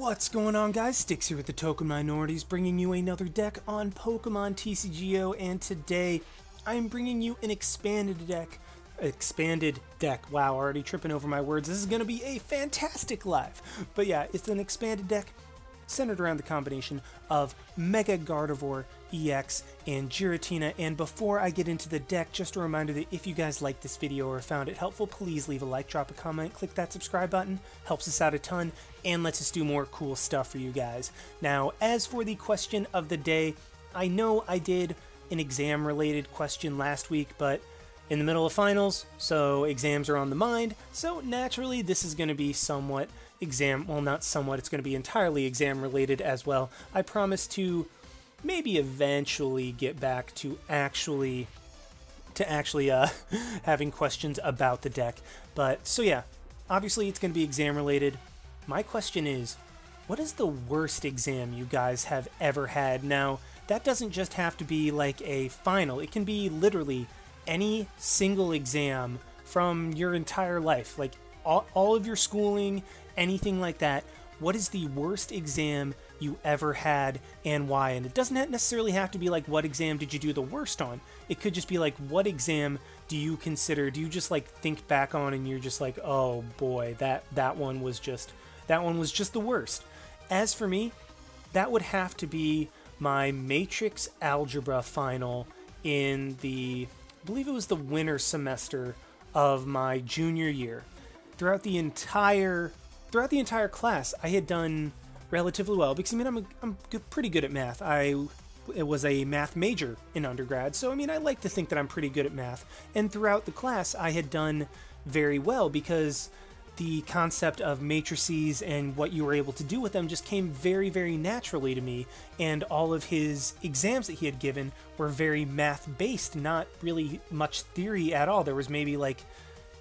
What's going on, guys? Sticks here with the Token Minorities, bringing you another deck on Pokemon TCGO, and today I'm bringing you an expanded deck. Wow, already tripping over my words. This is going to be a fantastic live. But yeah, it's an expanded deck centered around the combination of Mega Gardevoir-EX and Giratina. And before I get into the deck, just a reminder that if you guys liked this video or found it helpful, please leave a like, drop a comment, click that subscribe button. Helps us out a ton and lets us do more cool stuff for you guys. Now, as for the question of the day, I know I did an exam related question last week, but in the middle of finals, so exams are on the mind, so naturally this is going to be somewhat exam, well, not somewhat, it's going to be entirely exam related as well. I promise to maybe eventually get back to actually having questions about the deck. But so yeah, obviously it's going to be exam related. My question is, what is the worst exam you guys have ever had? Now, that doesn't just have to be like a final. It can be literally any single exam from your entire life, like all of your schooling, anything like that. What is the worst exam you ever had and why? And it doesn't necessarily have to be like, what exam did you do the worst on? It could just be like, what exam do you consider, do you just like think back on and you're just like, oh boy, that one was just the worst. As for me, that would have to be my matrix algebra final in the, I believe it was the winter semester of my junior year. Throughout the entire class, I had done relatively well because I mean I'm pretty good at math. It was a math major in undergrad, so I mean I like to think that I'm pretty good at math. And throughout the class, I had done very well because the concept of matrices and what you were able to do with them just came very, very naturally to me, and all of his exams that he had given were very math-based, not really much theory at all. There was maybe like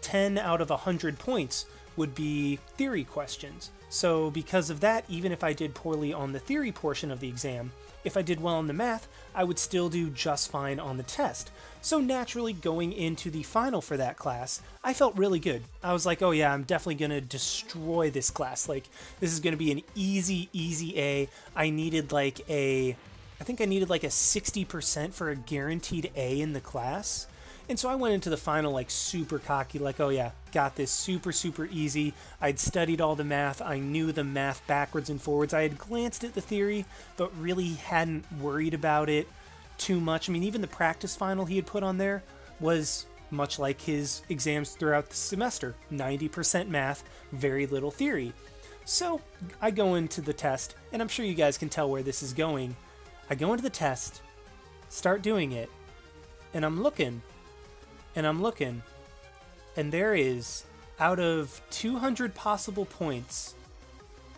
10 out of 100 points would be theory questions. So because of that, even if I did poorly on the theory portion of the exam, if I did well on the math, I would still do just fine on the test. So naturally, going into the final for that class, I felt really good. I was like, oh yeah, I'm definitely going to destroy this class. Like, this is going to be an easy A. I needed like I think I needed like a 60% for a guaranteed A in the class. And so I went into the final like super cocky, like, oh yeah, got this super easy. I'd studied all the math, I knew the math backwards and forwards. I had glanced at the theory, but really hadn't worried about it too much. I mean, even the practice final he had put on there was much like his exams throughout the semester. 90% math, very little theory. So I go into the test, and I'm sure you guys can tell where this is going. I go into the test, start doing it, and I'm looking, and there is, out of 200 possible points,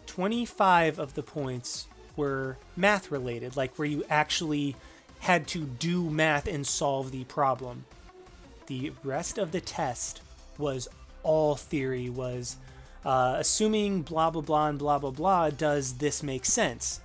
25 of the points were math related, like where you actually had to do math and solve the problem. The rest of the test was all theory, was assuming blah blah blah and blah blah blah, does this make sense?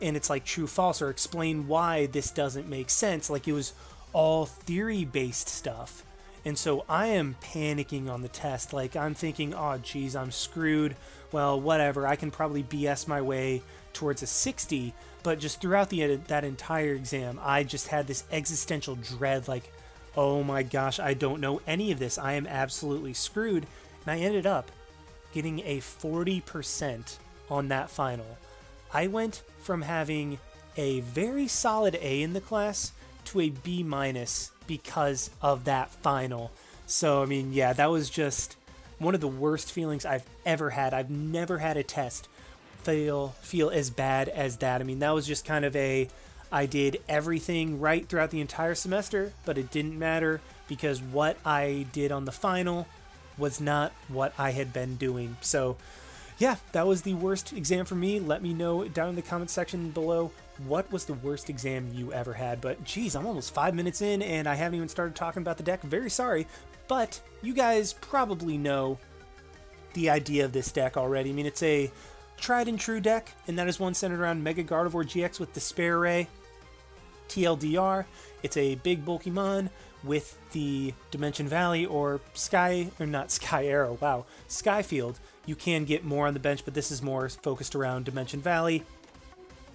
And it's like true false, or explain why this doesn't make sense. Like, it was all theory based stuff. And so I am panicking on the test, like I'm thinking, oh geez, I'm screwed. Well, whatever, I can probably BS my way towards a 60, but just throughout that entire exam, I just had this existential dread, like, oh my gosh, I don't know any of this, I am absolutely screwed. And I ended up getting a 40% on that final. I went from having a very solid A in the class to a B- because of that final. So I mean, yeah, that was just one of the worst feelings I've ever had. I've never had a test feel as bad as that. I mean, that was just kind of I did everything right throughout the entire semester, but it didn't matter because what I did on the final was not what I had been doing. So yeah, that was the worst exam for me. Let me know down in the comment section below, what was the worst exam you ever had? But geez, I'm almost 5 minutes in and I haven't even started talking about the deck. Very sorry, but you guys probably know the idea of this deck already. I mean, it's a tried and true deck, and that is one centered around Mega Gardevoir GX with Despair Ray. TLDR, it's a big bulky mon with the Dimension Valley or not Sky Arrow, wow, Skyfield, you can get more on the bench, but this is more focused around Dimension Valley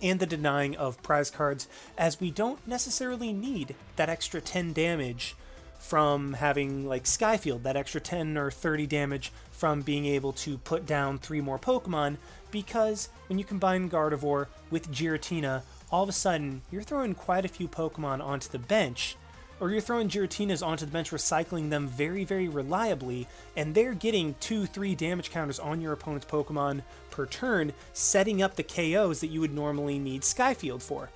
and the denying of prize cards, as we don't necessarily need that extra 10 damage from having like Skyfield, that extra 10 or 30 damage from being able to put down 3 more Pokemon, because when you combine Gardevoir with Giratina, all of a sudden you're throwing quite a few Pokemon onto the bench, or you're throwing Giratinas onto the bench, recycling them very, very reliably, and they're getting 2-3 damage counters on your opponent's Pokemon per turn, setting up the KOs that you would normally need Skyfield for.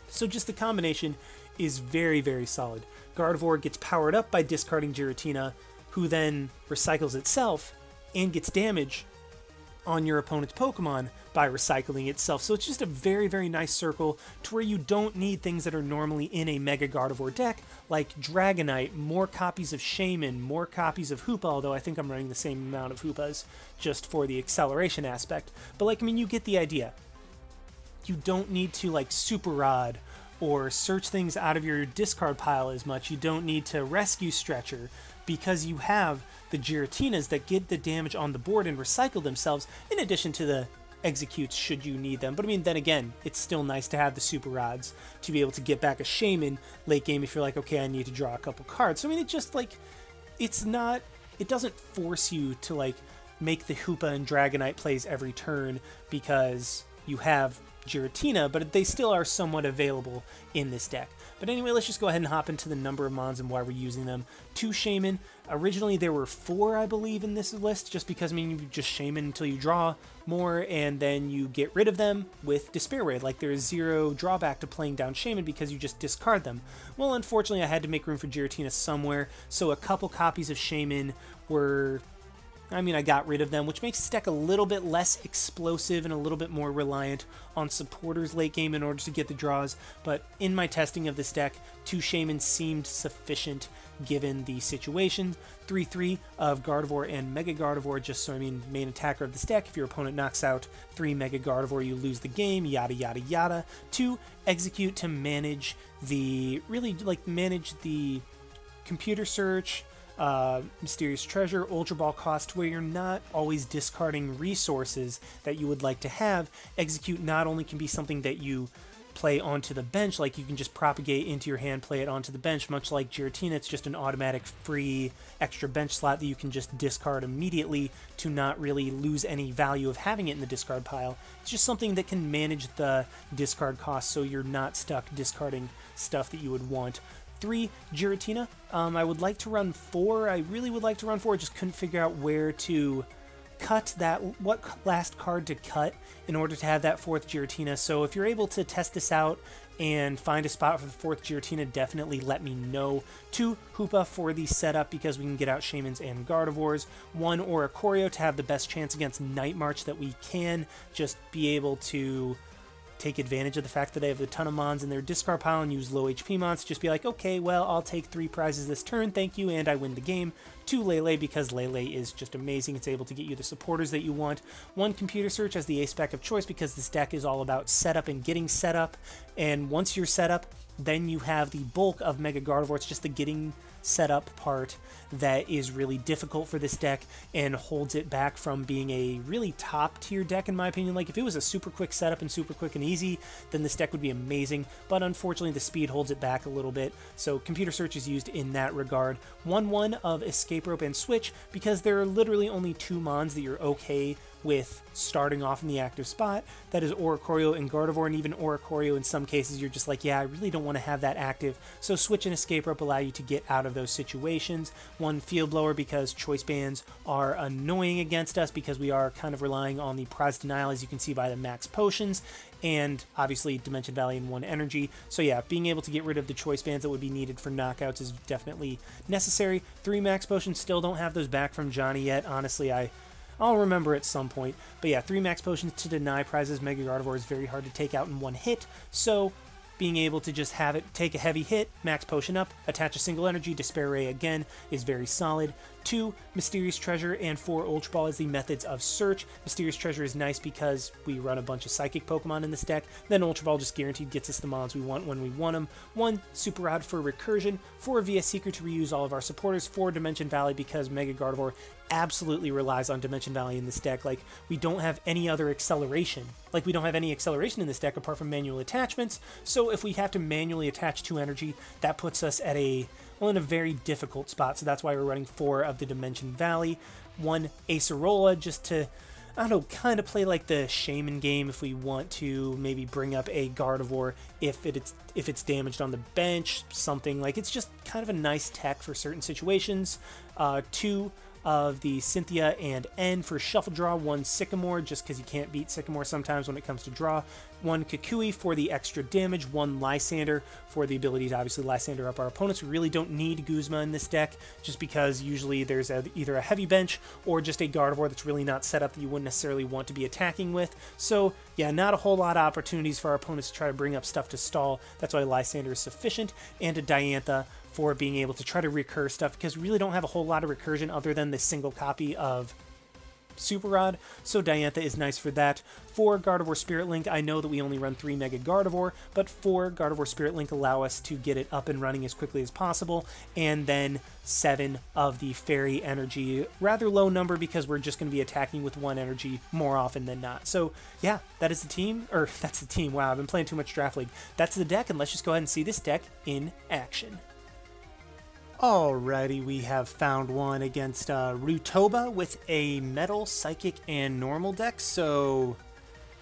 So just the combination is very, very solid. Gardevoir gets powered up by discarding Giratina, who then recycles itself and gets damage on your opponent's Pokemon by recycling itself. So it's just a very, very nice circle to where you don't need things that are normally in a Mega Gardevoir deck, like Dragonite, more copies of Shaymin, more copies of Hoopa, although I think I'm running the same amount of Hoopas just for the acceleration aspect. But like, I mean, you get the idea. You don't need to like Super Rod or search things out of your discard pile as much. You don't need to rescue Stretcher, because you have the Giratinas that get the damage on the board and recycle themselves, in addition to the Exeggcutes should you need them. But I mean, then again, it's still nice to have the Super Rods to be able to get back a Shaymin late game if you're like, okay, I need to draw a couple cards. So I mean, it just like, it doesn't force you to like make the Hoopa and Dragonite plays every turn because you have Giratina, but they still are somewhat available in this deck. But anyway, let's just go ahead and hop into the number of mons and why we're using them. 2 Shaymin. Originally there were 4, I believe, in this list, just because, I mean, you just Shaymin until you draw more, and then you get rid of them with Despair Raid. Like, there is 0 drawback to playing down Shaymin because you just discard them. Well, unfortunately, I had to make room for Giratina somewhere, so a couple copies of Shaymin were... I mean, I got rid of them, which makes this deck a little bit less explosive and a little bit more reliant on supporters late game in order to get the draws. But in my testing of this deck, 2 Shaymin seemed sufficient given the situation. 3/3 of Gardevoir and Mega Gardevoir, just so, I mean, main attacker of this deck. If your opponent knocks out 3 Mega Gardevoir, you lose the game, yada, yada, yada. 2 Exeggcute to manage the, manage the computer search, Mysterious Treasure, Ultra Ball cost, where you're not always discarding resources that you would like to have. Exeggcute not only can be something that you play onto the bench, like you can just propagate into your hand, play it onto the bench, much like Giratina, it's just an automatic free extra bench slot that you can just discard immediately to not really lose any value of having it in the discard pile. It's just something that can manage the discard cost so you're not stuck discarding stuff that you would want. 3 Giratina. I would like to run 4. I really would like to run 4. Just couldn't figure out where to cut that, what last card to cut in order to have that 4th Giratina. So if you're able to test this out and find a spot for the 4th Giratina, definitely let me know. 2 Hoopa for the setup because we can get out Shaymins and Gardevoirs. 1 Oricorio to have the best chance against Night March that we can. Just be able to take advantage of the fact that they have a ton of mons in their discard pile and use low HP mons. Just be like, okay, well, I'll take 3 prizes this turn, thank you, and I win the game. 2 Lele because Lele is just amazing. It's able to get you the supporters that you want. 1 Computer Search as the ace spec of choice because this deck is all about setup and getting set up. And once you're set up, then you have the bulk of Mega Gardevoir. It's just the getting set up part that is really difficult for this deck and holds it back from being a really top tier deck in my opinion. Like if it was a super quick setup and super quick and easy, then this deck would be amazing, but unfortunately the speed holds it back a little bit, so Computer Search is used in that regard. 1/1 of Escape Rope and Switch because there are literally only 2 mons that you're okay with starting off in the active spot. That is Oricorio and Gardevoir, and even Oricorio in some cases you're just like, yeah, I really don't want to have that active, so Switch and Escape Rope allow you to get out of those situations. 1 Field Blower because choice bands are annoying against us because we are kind of relying on the prize denial, as you can see by the max potions, and obviously Dimension Valley and 1 energy. So yeah, being able to get rid of the choice bands that would be needed for knockouts is definitely necessary. 3 max potions, still don't have those back from Johnny yet. Honestly, I'll remember at some point. But yeah, 3 max potions to deny prizes. Mega Gardevoir is very hard to take out in 1 hit, so being able to just have it take a heavy hit, max potion up, attach a single energy, Despair Ray again is very solid. 2 Mysterious Treasure, and 4 Ultra Ball as the methods of search. Mysterious Treasure is nice because we run a bunch of Psychic Pokemon in this deck. Then Ultra Ball just guaranteed gets us the mons we want when we want them. 1 Super Rod for recursion, 4 VS Seeker to reuse all of our supporters, 4 Dimension Valley because Mega Gardevoir absolutely relies on Dimension Valley in this deck. Like, we don't have any other acceleration. Like, we don't have any acceleration in this deck apart from manual attachments, so if we have to manually attach 2 energy, that puts us at a, well, in a very difficult spot, so that's why we're running 4 of the Dimension Valley. 1 Acerola just to, I don't know, kind of play like the Shaymin game if we want to maybe bring up a Gardevoir if it's damaged on the bench, something like, it's just kind of a nice tech for certain situations. 2 of the Cynthia and N for Shuffle Draw, 1 Sycamore, just because you can't beat Sycamore sometimes when it comes to draw, 1 Kukui for the extra damage, 1 Lysandre for the ability to obviously Lysandre up our opponents. We really don't need Guzma in this deck, just because usually there's either a heavy bench or just a Gardevoir that's really not set up that you wouldn't necessarily want to be attacking with. So yeah, not a whole lot of opportunities for our opponents to try to bring up stuff to stall. That's why Lysandre is sufficient, and a Diantha for being able to try to recur stuff, because we really don't have a whole lot of recursion other than the single copy of Super Rod, so Diantha is nice for that. 4 Gardevoir Spirit Link, I know that we only run 3 Mega Gardevoir, but 4 Gardevoir Spirit Link allow us to get it up and running as quickly as possible, and then 7 of the Fairy Energy, rather low number because we're just going to be attacking with 1 energy more often than not. So yeah, that is the team, or that's the team, wow, I've been playing too much Draft League. That's the deck, and let's just go ahead and see this deck in action. Alrighty, we have found one against Rutoba with a Metal, Psychic, and Normal deck, so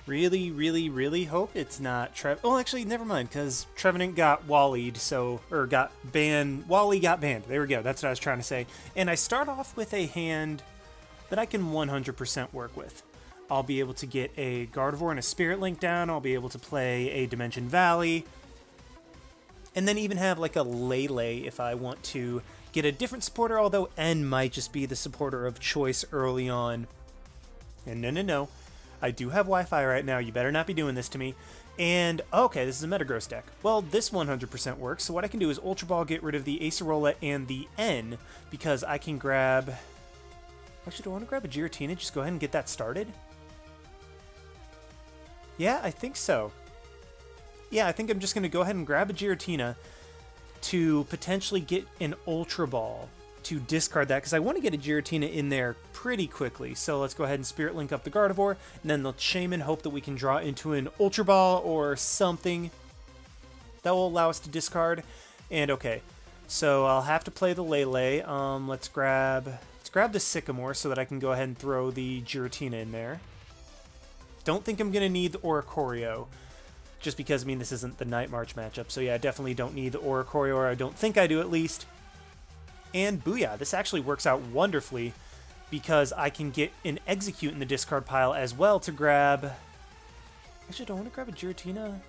really hope it's not Oh, actually, never mind, because Trevenant got Wallied, so, or got banned, Wally got banned, there we go, that's what I was trying to say. And I start off with a hand that I can 100% work with. I'll be able to get a Gardevoir and a Spirit Link down, I'll be able to play a Dimension Valley, and then even have like a Lele if I want to get a different supporter, although N might just be the supporter of choice early on. And no, I do have Wi-Fi right now, you better not be doing this to me. And, okay, this is a Metagross deck. Well, this 100% works, so what I can do is Ultra Ball, get rid of the Acerola and the N, because I can grab... Actually, do I want to grab a Giratina? Just go ahead and get that started? Yeah, I think so. Yeah, I think I'm just going to go ahead and grab a Giratina to potentially get an Ultra Ball to discard that, because I want to get a Giratina in there pretty quickly. So let's go ahead and Spirit Link up the Gardevoir, and then the Shaymin, hope that we can draw into an Ultra Ball or something that will allow us to discard. And okay, so I'll have to play the Lele. Let's grab the Sycamore so that I can go ahead and throw the Giratina in there. Don't think I'm going to need the Oricorio, just because, I mean, this isn't the Night March matchup, so yeah, I definitely don't need the Oricorio, or I don't think I do at least. And booyah, this actually works out wonderfully, because I can get an Exeggcute in the discard pile as well to grab... Actually, do I want to grab a Giratina?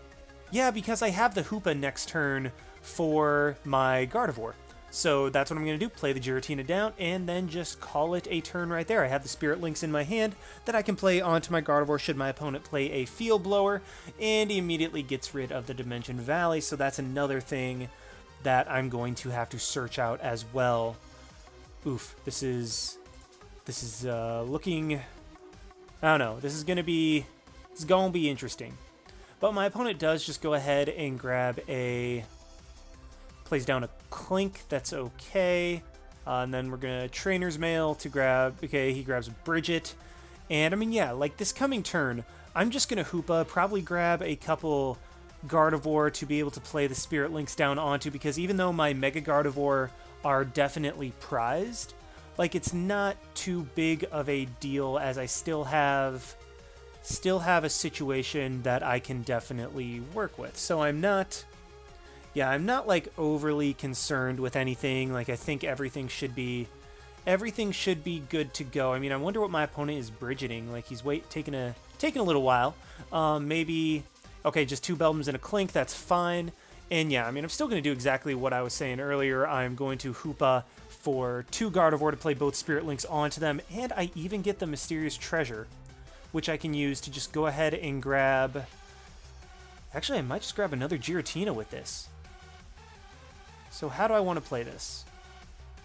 Yeah, because I have the Hoopa next turn for my Gardevoir. So that's what I'm going to do, play the Giratina down, and then just call it a turn right there. I have the Spirit Links in my hand that I can play onto my Gardevoir should my opponent play a Field Blower, and he immediately gets rid of the Dimension Valley, so that's another thing that I'm going to have to search out as well. Oof, this is looking... I don't know, this is going to be interesting. But my opponent does just go ahead and grab a... plays down a Clink, that's okay. And then we're gonna Trainer's Mail to grab, okay, he grabs Bridget. And I mean, yeah, like this coming turn, I'm just gonna Hoopa, probably grab a couple Gardevoir to be able to play the Spirit Links down onto, because even though my Mega Gardevoir are definitely prized, like it's not too big of a deal, as I still have a situation that I can definitely work with. So I'm not like overly concerned with anything. Like I think everything should be good to go. I mean, I wonder what my opponent is bridgeting. Like he's taking a little while. Maybe okay, just 2 Beldums and a Clink, that's fine. And yeah, I mean, I'm still going to do exactly what I was saying earlier. I'm going to Hoopa for 2 Gardevoir to play both Spirit Links onto them, and I even get the Mysterious Treasure, which I can use to just go ahead and grab... Actually, I might just grab another Giratina with this. So how do I want to play this?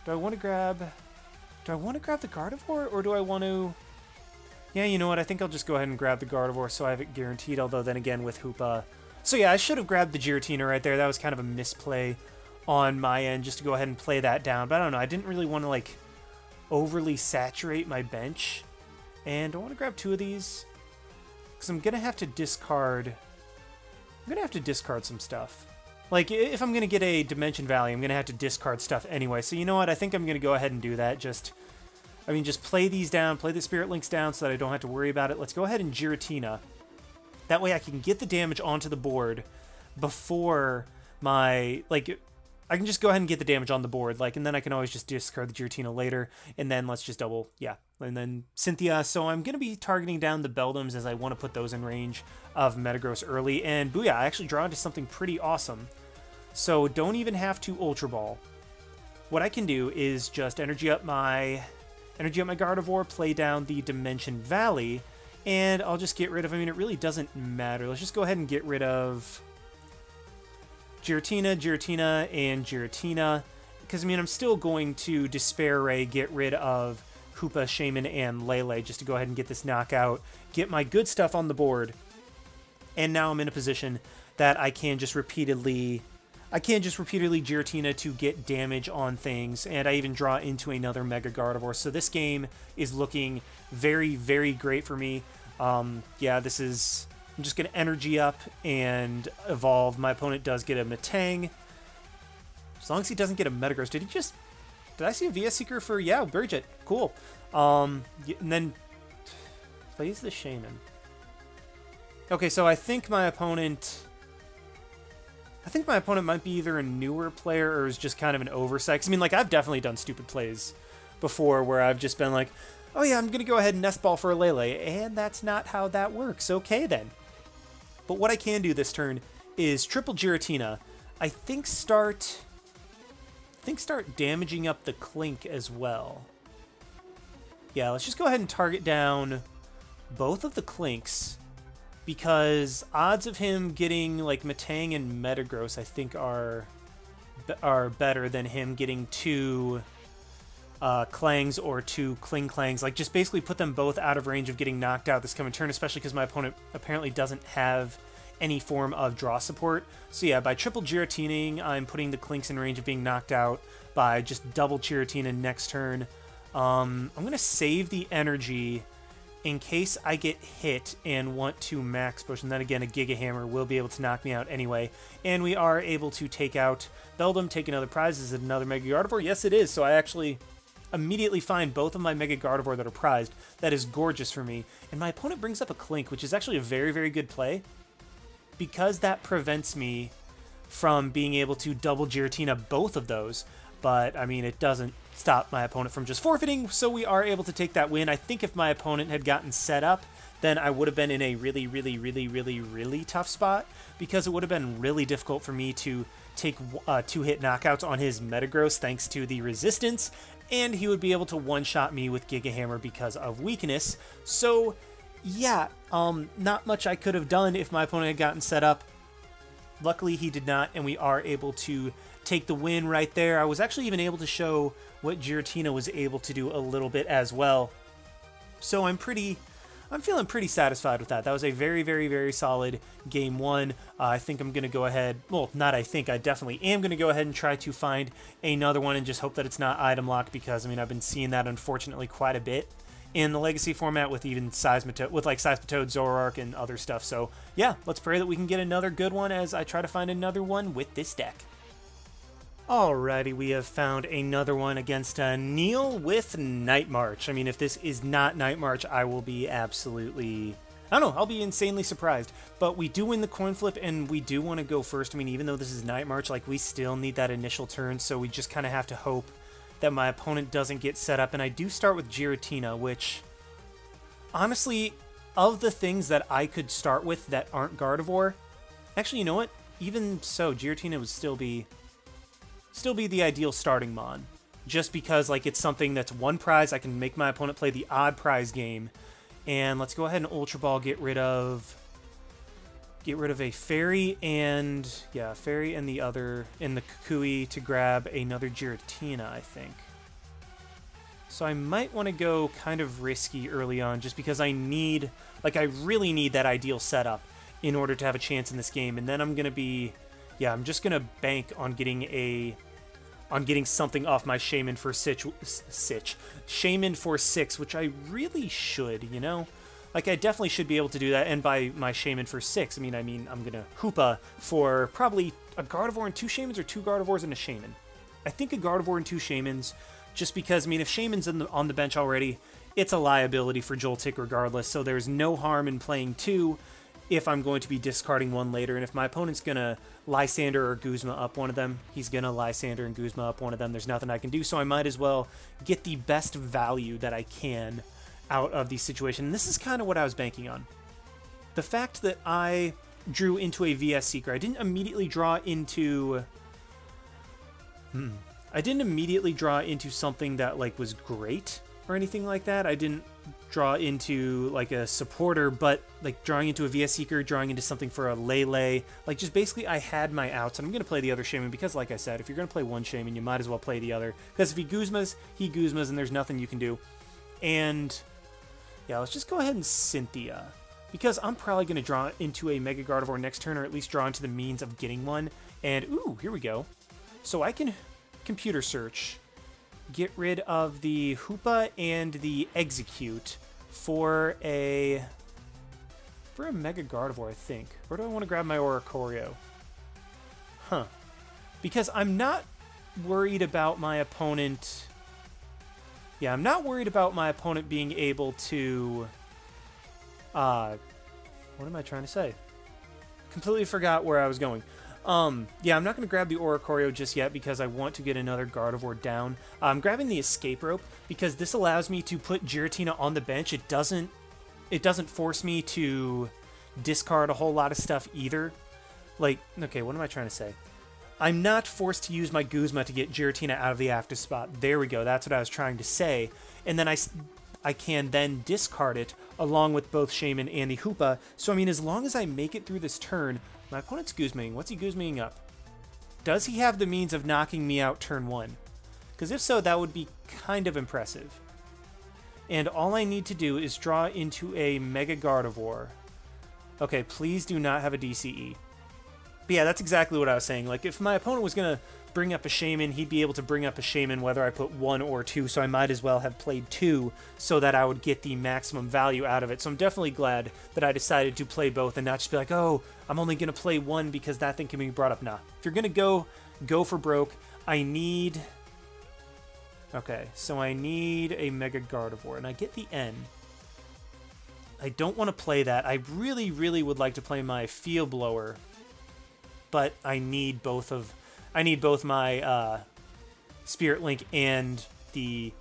Do I want to grab... Do I want to grab the Gardevoir, or do I want to... Yeah, you know what? I think I'll just go ahead and grab the Gardevoir so I have it guaranteed, although then again with Hoopa... So yeah, I should have grabbed the Giratina right there. That was kind of a misplay on my end, just to go ahead and play that down. But I don't know, I didn't really want to, like, overly saturate my bench. And I want to grab 2 of these, because I'm going to have to discard... I'm going to have to discard some stuff. Like, if I'm going to get a Dimension Valley, I'm going to have to discard stuff anyway. So you know what? I think I'm going to go ahead and do that. Just play these down, play the Spirit Links down so that I don't have to worry about it. Let's go ahead and Giratina. That way I can get the damage onto the board before my, like, I can just go ahead and get the damage on the board, like, and then I can always just discard the Giratina later, and then let's just double, yeah. And then Cynthia, so I'm going to be targeting down the Beldums as I want to put those in range of Metagross early, and booyah, I actually draw into something pretty awesome. So don't even have to Ultra Ball. What I can do is just energy up my Gardevoir, play down the Dimension Valley, and I'll just get rid of, I mean, it really doesn't matter. Let's just go ahead and get rid of Giratina, and Giratina, because, I mean, I'm still going to Despair Ray, get rid of Hoopa, Shaymin, and Lele, just to go ahead and get this knockout, get my good stuff on the board, and now I'm in a position that I can just repeatedly Giratina to get damage on things, and I even draw into another Mega Gardevoir, so this game is looking very, very great for me. Yeah, this is... I'm just going to energy up and evolve. My opponent does get a Metang. As long as he doesn't get a Metagross. Did I see a VS Seeker for... Yeah, Burjet. Cool. And then plays the Shaymin. Okay, so I think my opponent might be either a newer player or is just kind of an oversight. 'Cause, I mean, like, I've definitely done stupid plays before where I've just been like, oh yeah, I'm going to go ahead and Nest Ball for a Lele. And that's not how that works. Okay, then. But what I can do this turn is triple Giratina. I think start damaging up the Clink as well. Yeah, let's just go ahead and target down both of the Clinks, because odds of him getting like Metang and Metagross I think are better than him getting 2 Clangs or 2 Kling Clangs. Like, just basically put them both out of range of getting knocked out this coming turn, especially because my opponent apparently doesn't have any form of draw support. So yeah, by triple Giratining, I'm putting the Clinks in range of being knocked out. By just double Giratina next turn, I'm going to save the energy in case I get hit and want to max push, and then again a Giga Hammer will be able to knock me out anyway. And we are able to take out Beldum, take another prize. Is it another Mega Gardevoir? Yes, it is. So I actually immediately find both of my Mega Gardevoir that are prized. That is gorgeous for me. And my opponent brings up a Clink, which is actually a very, very good play, because that prevents me from being able to double Giratina both of those. But, I mean, it doesn't stop my opponent from just forfeiting, so we are able to take that win. I think if my opponent had gotten set up, then I would have been in a really, really, really, really, really tough spot, because it would have been really difficult for me to take 2-hit knockouts on his Metagross thanks to the resistance, and he would be able to one-shot me with Giga Hammer because of weakness. So, yeah, not much I could have done if my opponent had gotten set up. Luckily, he did not, and we are able to take the win right there. I was actually even able to show what Giratina was able to do a little bit as well. So I'm feeling pretty satisfied with that. That was a very, very, very solid game one. I think I'm going to go ahead, well, not I think, I definitely am going to go ahead and try to find another one and just hope that it's not item locked, because, I mean, I've been seeing that, unfortunately, quite a bit in the Legacy format with even Seismitoad, Zoroark, and other stuff. So, yeah, let's pray that we can get another good one as I try to find another one with this deck. Alrighty, we have found another one against Neil with Night March. I mean, if this is not Night March, I will be absolutely... I don't know, I'll be insanely surprised. But we do win the coin flip, and we do want to go first. I mean, even though this is Night March, like, we still need that initial turn, so we just kind of have to hope that my opponent doesn't get set up. And I do start with Giratina, which, honestly, of the things that I could start with that aren't Gardevoir, actually, you know what? Even so, Giratina would still be the ideal starting mon, just because, like, it's something that's one prize. I can make my opponent play the odd prize game. And let's go ahead and Ultra Ball, get rid of a Fairy and, yeah, Fairy and the other, and the Kukui to grab another Giratina, I think. So I might want to go kind of risky early on just because I need, like I really need that ideal setup in order to have a chance in this game. And then I'm going to be, yeah, I'm just going to bank on getting something off my Shaymin for Shaymin for 6, which I really should, you know? Like, I definitely should be able to do that, and by my Shaymin for 6, I mean, I'm going to Hoopa for probably a Gardevoir and 2 Shaymins, or 2 Gardevoirs and a Shaymin. I think a Gardevoir and 2 Shaymins, just because, I mean, if Shaymin's on the bench already, it's a liability for Joltik regardless, so there's no harm in playing 2 if I'm going to be discarding 1 later, and if my opponent's going to Lysandre or Guzma up one of them, he's going to Lysandre and Guzma up one of them, there's nothing I can do, so I might as well get the best value that I can out of the situation. And this is kind of what I was banking on. The fact that I drew into a VS Seeker, I didn't immediately draw into... I didn't immediately draw into something that, like, was great or anything like that. I didn't draw into, like, a supporter, but, like, drawing into a VS Seeker, drawing into something for a Lele, like, just basically I had my outs, and I'm going to play the other Shaymin because, like I said, if you're going to play one Shaymin, you might as well play the other, because if he Guzmas, and there's nothing you can do. And... yeah, let's just go ahead and Cynthia, because I'm probably going to draw into a Mega Gardevoir next turn, or at least draw into the means of getting one. And, ooh, here we go. So I can Computer Search, get rid of the Hoopa and the Exeggcute for a Mega Gardevoir, I think. Or do I want to grab my Oricorio? Huh. Because I'm not worried about my opponent... yeah, I'm not worried about my opponent being able to... what am I trying to say? Completely forgot where I was going. Yeah, I'm not going to grab the Oricorio just yet because I want to get another Gardevoir down. I'm grabbing the Escape Rope because this allows me to put Giratina on the bench. It doesn't force me to discard a whole lot of stuff either. Like, okay, what am I trying to say? I'm not forced to use my Guzma to get Giratina out of the active spot. There we go. That's what I was trying to say. And then I can then discard it along with both Shaymin and the Hoopa. So, I mean, as long as I make it through this turn, my opponent's Guzmaing. What's he Guzmaing up? Does he have the means of knocking me out turn 1? Because if so, that would be kind of impressive. And all I need to do is draw into a Mega Gardevoir. Okay, please do not have a DCE. But yeah, that's exactly what I was saying. Like, if my opponent was going to bring up a Shaymin, he'd be able to bring up a Shaymin whether I put 1 or 2, so I might as well have played 2 so that I would get the maximum value out of it. So I'm definitely glad that I decided to play both and not just be like, oh, I'm only going to play 1 because that thing can be brought up. Nah, if you're going to go for broke, I need... okay, so I need a Mega Gardevoir, and I get the N. I don't want to play that. I really, really would like to play my Field Blower, but I need both my Spirit Link and the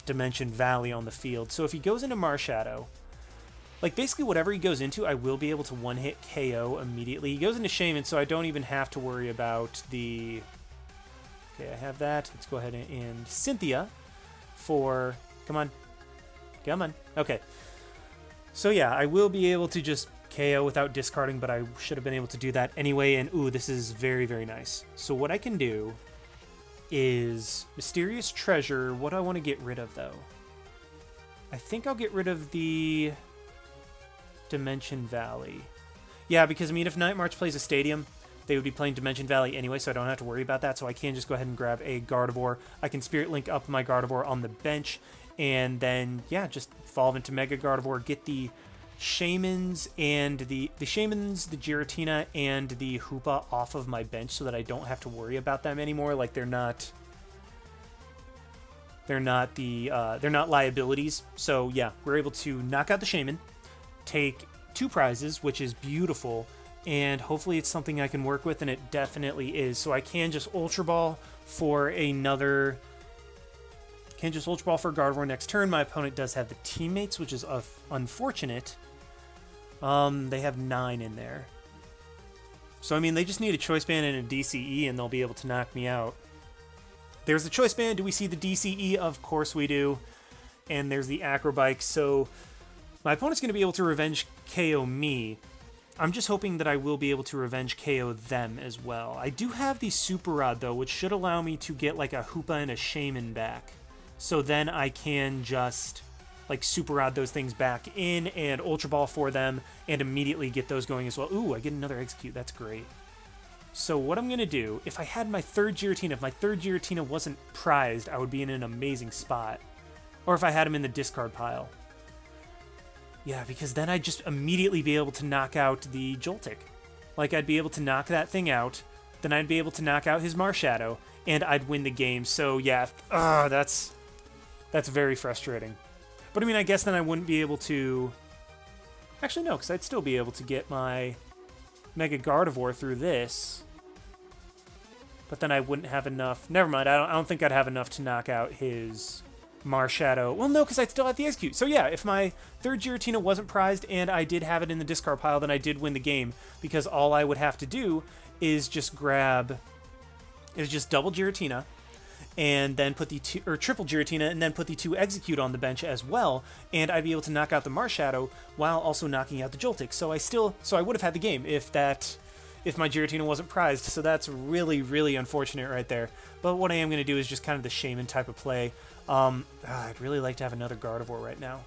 Dimension Valley on the field. So if he goes into Marshadow, like basically whatever he goes into, I will be able to one-hit KO immediately. He goes into Shaymin, so I don't even have to worry about the... okay, I have that. Let's go ahead and Cynthia for... come on. Come on. Okay. So yeah, I will be able to just KO without discarding, but I should have been able to do that anyway, and ooh, this is very, very nice. So what I can do is Mysterious Treasure. What do I want to get rid of, though? I think I'll get rid of the Dimension Valley. Yeah, because, I mean, if Night March plays a Stadium, they would be playing Dimension Valley anyway, so I don't have to worry about that, so I can just go ahead and grab a Gardevoir. I can Spirit Link up my Gardevoir on the bench, and then, yeah, just evolve into Mega Gardevoir, get the Shaymins and the Shaymins, the Giratina, and the Hoopa off of my bench so that I don't have to worry about them anymore. Like, they're not liabilities. So yeah, we're able to knock out the Shaymin, take 2 prizes, which is beautiful, and hopefully it's something I can work with, and it definitely is. So I can just Ultra Ball for another... can't just Ultra Ball for Gardevoir next turn. My opponent does have the teammates, which is unfortunate. They have 9 in there. So, I mean, they just need a Choice Band and a DCE, and they'll be able to knock me out. There's the Choice Band. Do we see the DCE? Of course we do. And there's the Acrobike. So, my opponent's going to be able to revenge KO me. I'm just hoping that I will be able to revenge KO them as well. I do have the Super Rod, though, which should allow me to get, like, a Hoopa and a Shaymin back. So then I can just like Super Rod those things back in and Ultra Ball for them and immediately get those going as well. Ooh, I get another Exeggcute. That's great. So what I'm going to do, if I had my third Giratina, if my third Giratina wasn't prized, I would be in an amazing spot. Or if I had him in the discard pile. Yeah, because then I'd just immediately be able to knock out the Joltik. Like, I'd be able to knock that thing out, then I'd be able to knock out his Marshadow, and I'd win the game. So yeah, that's very frustrating. But I mean, I guess then I wouldn't be able to... Actually, no, because I'd still be able to get my Mega Gardevoir through this. But then I wouldn't have enough... Never mind, I don't think I'd have enough to knock out his Marshadow. Well, no, because I'd still have the Exeggcute. So yeah, if my third Giratina wasn't prized and I did have it in the discard pile, then I did win the game. Because all I would have to do is just grab... is just double Giratina, and then put the two, or triple Giratina, and then put the two Exeggcute on the bench as well, and I'd be able to knock out the Marshadow while also knocking out the Joltik. So I would have had the game if my Giratina wasn't prized. So that's really, really unfortunate right there. But what I am going to do is just kind of the Shaymin type of play. I'd really like to have another Gardevoir right now.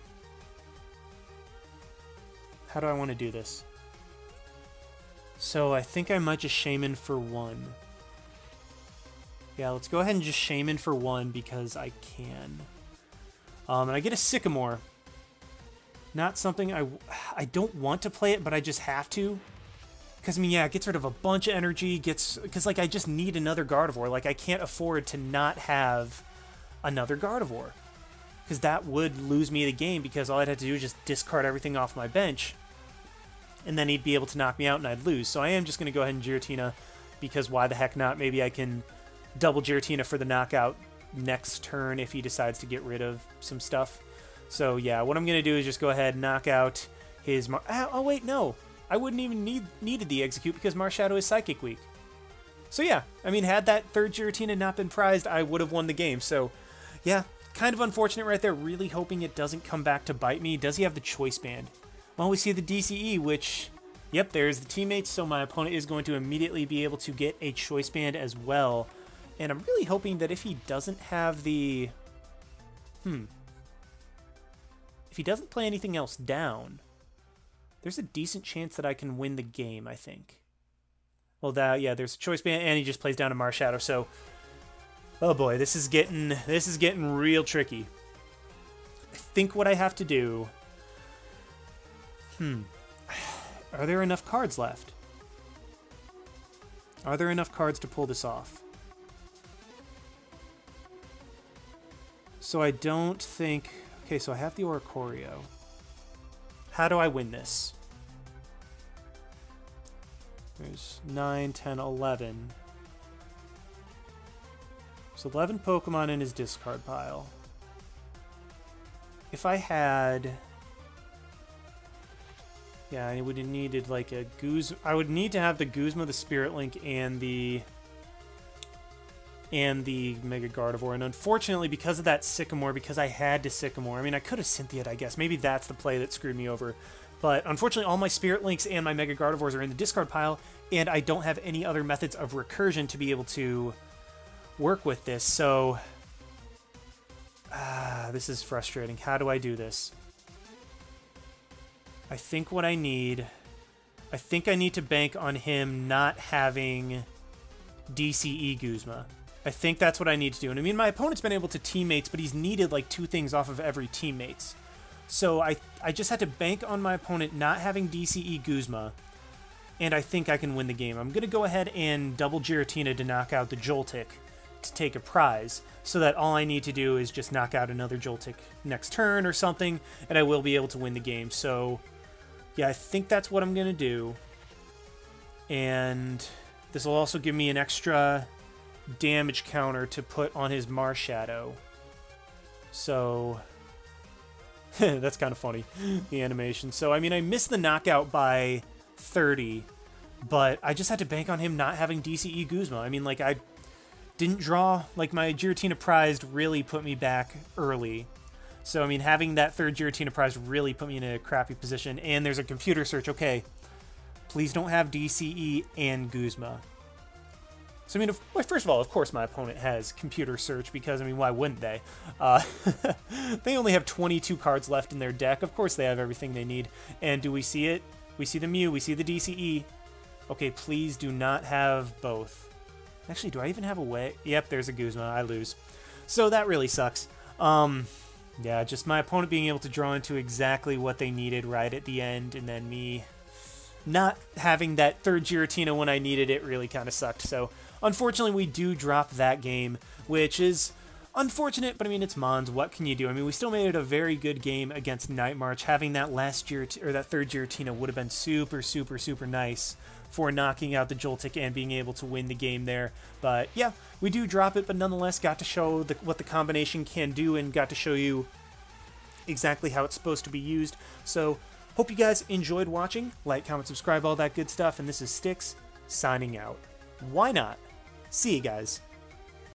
How do I want to do this? So I think I might just Shaymin for one. Yeah, let's go ahead and just Shaymin for one because I can. And I get a Sycamore. Not something I don't want to play it, but I just have to. Because, I mean, yeah, it gets rid of a bunch of energy, because, like, I just need another Gardevoir. Like, I can't afford to not have another Gardevoir. Because that would lose me the game, because all I'd have to do is just discard everything off my bench. And then he'd be able to knock me out and I'd lose. So I am just going to go ahead and Giratina, because why the heck not? Maybe I can double Giratina for the knockout next turn if he decides to get rid of some stuff. So yeah, what I'm going to do is just go ahead and knock out his... Oh, wait, no. I wouldn't even needed the Exeggcute because Marshadow is Psychic Weak. So yeah, I mean, had that third Giratina not been prized, I would have won the game. So yeah, kind of unfortunate right there. Really hoping it doesn't come back to bite me. Does he have the Choice Band? Well, we see the DCE, which... Yep, there's the teammates, so my opponent is going to immediately be able to get a Choice Band as well. And I'm really hoping that if he doesn't have the... If he doesn't play anything else down, there's a decent chance that I can win the game, I think. Well, yeah, there's a Choice Band, and he just plays down a Marshadow, so... Oh boy, this is getting real tricky. I think what I have to do... Are there enough cards left? Are there enough cards to pull this off? So I don't think... Okay, so I have the Oricorio. How do I win this? There's 9, 10, 11. There's 11 Pokemon in his discard pile. If I had... Yeah, I would have needed like a Guzma. I would need to have the Guzma, the Spirit Link, and the Mega Gardevoir. And unfortunately, because of that Sycamore, because I had to Sycamore, I mean, I could have Cynthia'd, I guess. Maybe that's the play that screwed me over. But unfortunately, all my Spirit Links and my Mega Gardevoirs are in the discard pile, and I don't have any other methods of recursion to be able to work with this. So, this is frustrating. How do I do this? I think what I need... I think I need to bank on him not having DCE Guzma. I think that's what I need to do. And I mean, my opponent's been able to teammates, but he's needed like 2 things off of every teammates. So I just had to bank on my opponent not having DCE Guzma, and I think I can win the game. I'm going to go ahead and double Giratina to knock out the Joltik to take a prize, so that all I need to do is just knock out another Joltik next turn or something, and I will be able to win the game. So... yeah, I think that's what I'm going to do. And this will also give me an extra damage counter to put on his Marshadow. So, that's kind of funny, the animation. So, I mean, I missed the knockout by 30, but I just had to bank on him not having DCE Guzma. I mean, like, I didn't draw, like, my Giratina prized really put me back early. So, I mean, having that third Giratina prize really put me in a crappy position. And there's a computer search. Okay, please don't have DCE and Guzma. So, I mean, first of all, of course my opponent has Computer Search because, I mean, why wouldn't they? They only have 22 cards left in their deck. Of course they have everything they need. And do we see it? We see the Mew, we see the DCE. Okay, please do not have both. Actually, do I even have a way? Yep, there's a Guzma. I lose. So that really sucks. Yeah, just my opponent being able to draw into exactly what they needed right at the end, and then me not having that third Giratina when I needed it really kind of sucked. So, unfortunately, we do drop that game, which is unfortunate, but I mean, it's Mons. What can you do? I mean, we still made it a very good game against Night March. Having that that third Giratina would have been super, super, super nice for knocking out the Joltik and being able to win the game there. But yeah, we do drop it, but nonetheless got to show what the combination can do and got to show you exactly how it's supposed to be used. So, hope you guys enjoyed watching. Like, comment, subscribe, all that good stuff. And this is Styx, signing out. Why not? See you guys